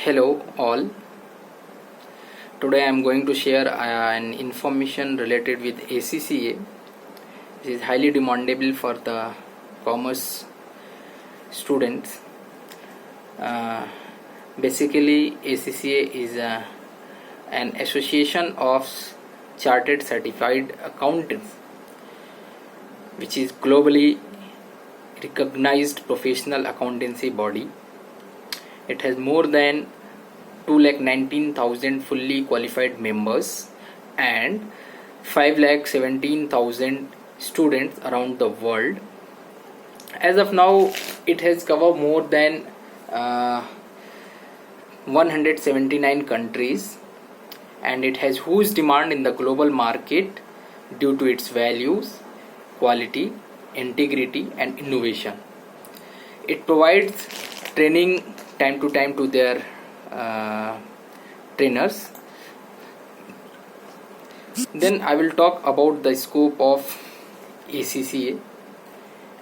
Hello all. Today I am going to share an information related with ACCA. It is highly demandable for the commerce students. Basically, ACCA is an association of chartered certified accountants, which is globally recognized professional accountancy body. It has more than 2,19,000 fully qualified members and 5,17,000 students around the world. As of now, it has covered more than 179 countries, and it has huge demand in the global market due to its values, quality, integrity and innovation. It provides training time to time to their trainers. Then I will talk about the scope of ACCA.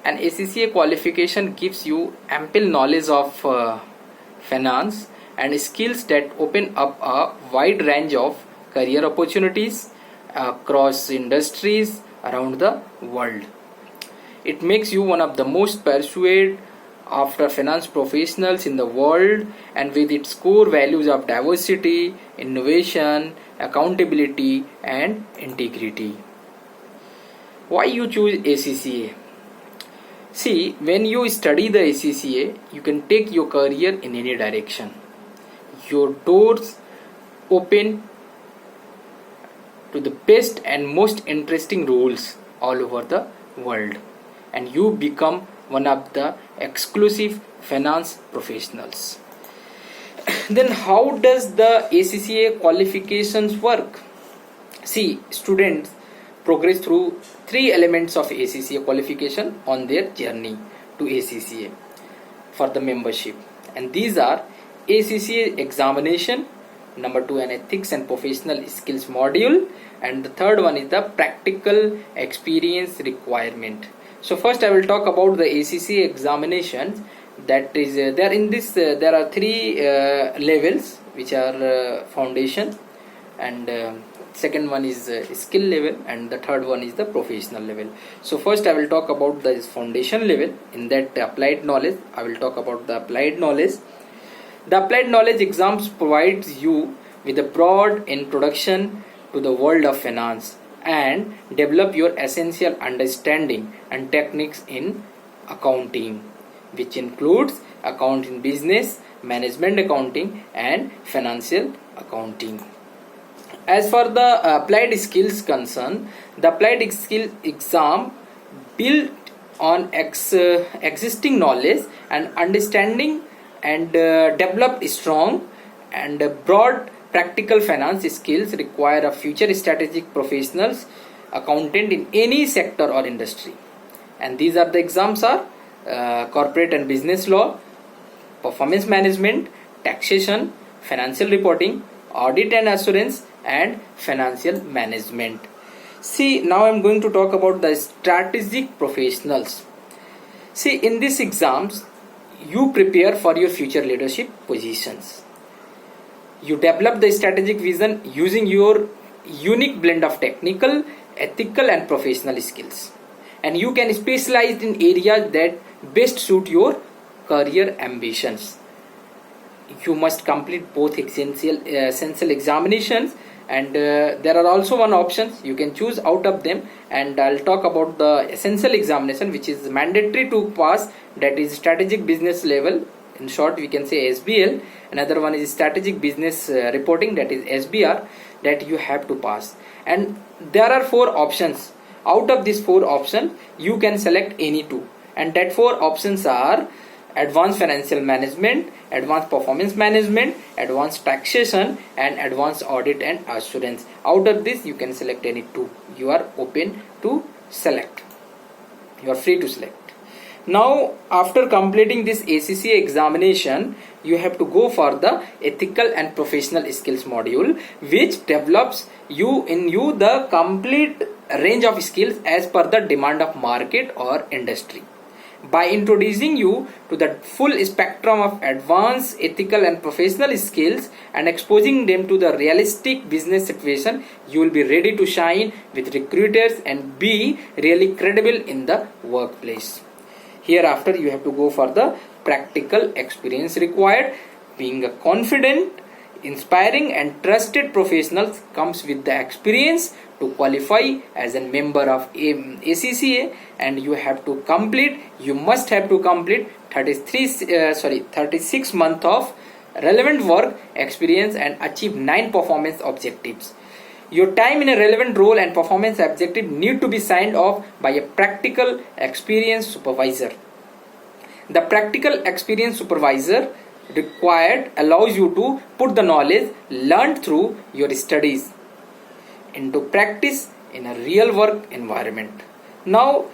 An ACCA qualification gives you ample knowledge of finance and skills that open up a wide range of career opportunities across industries around the world. It makes you one of the most pursued after finance professionals in the world, and with its core values of diversity, innovation, accountability and integrity. Why you choose ACCA? See, when you study the ACCA, you can take your career in any direction. Your doors open to the best and most interesting roles all over the world, and you become one of the exclusive finance professionals. Then how does the ACCA qualifications work? See, students progress through three elements of ACCA qualification on their journey to ACCA for the membership, and these are ACCA examination, number 2 an ethics and professional skills module, and the third one is the practical experience requirement. So first I will talk about the ACCA examinations. That is there in this there are three levels, which are foundation, and second one is skill level, and the third one is the professional level. So first I will talk about the foundation level. In that applied knowledge, I will talk about the applied knowledge. The applied knowledge exams provides you with a broad introduction to the world of finance and develop your essential understanding and techniques in accounting, which includes accounting business, management accounting and financial accounting. As for the applied skills concern, the applied skill exam built on existing knowledge and understanding and develop strong and broad practical finance skills require a future strategic professionals accountant in any sector or industry. And these are the exams are corporate and business law, performance management, taxation, financial reporting, audit and assurance and financial management. See, now I am going to talk about the strategic professionals. See, in these exams you prepare for your future leadership positions. You develop the strategic vision using your unique blend of technical, ethical and professional skills, and you can specialize in areas that best suit your career ambitions. You must complete both essential examinations, and there are also one options you can choose out of them, and I'll talk about the essential examination, which is mandatory to pass, that is strategic business level, in short we can say SBL. Another one is strategic business reporting, that is SBR, that you have to pass. And there are four options. Out of these four options you can select any two, and that four options are advanced financial management, advanced performance management, advanced taxation and advanced audit and assurance. Out of this you can select any two. You are open to select, you are free to select. Now after completing this ACCA examination, you have to go for the ethical and professional skills module, which develops you the complete range of skills as per the demand of market or industry. by introducing you to the full spectrum of advanced ethical and professional skills and exposing them to the realistic business situation. You will be ready to shine with recruiters and be really credible in the workplace. Hereafter, you have to go for the practical experience required. Being a confident, inspiring and trusted professional comes with the experience to qualify as a member of ACCA, and you must have to complete 36 months of relevant work experience and achieve 9 performance objectives. Your time in a relevant role and performance objective need to be signed off by a practical experience supervisor. The practical experience supervisor required allows you to put the knowledge learned through your studies into practice in a real work environment. Now,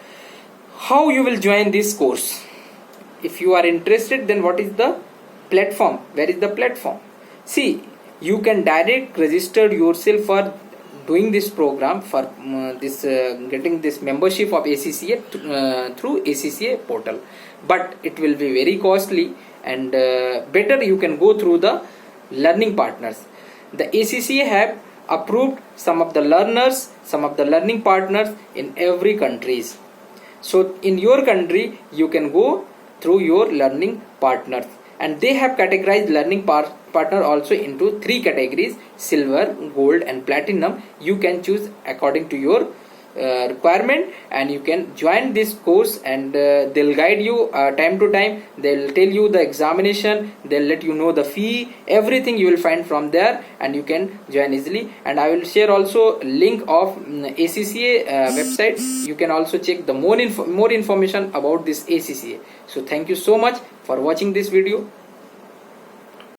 how you will join this course? If you are interested, then what is the platform? Where is the platform? See, you can direct register yourself for doing this program, for getting this membership of ACCA through ACCA portal, but it will be very costly, and better you can go through the learning partners. The ACCA have approved some of the learning partners in every countries. So in your country you can go through your learning partners, and they have categorized learning partner also into 3 categories: silver, gold and platinum. You can choose according to your requirement, and you can join this course, and they'll guide you time to time. They'll tell you the examination, they'll let you know the fee, everything you will find from there, and you can join easily. And I will share also link of ACCA website. You can also check the more information about this ACCA. So thank you so much for watching this video.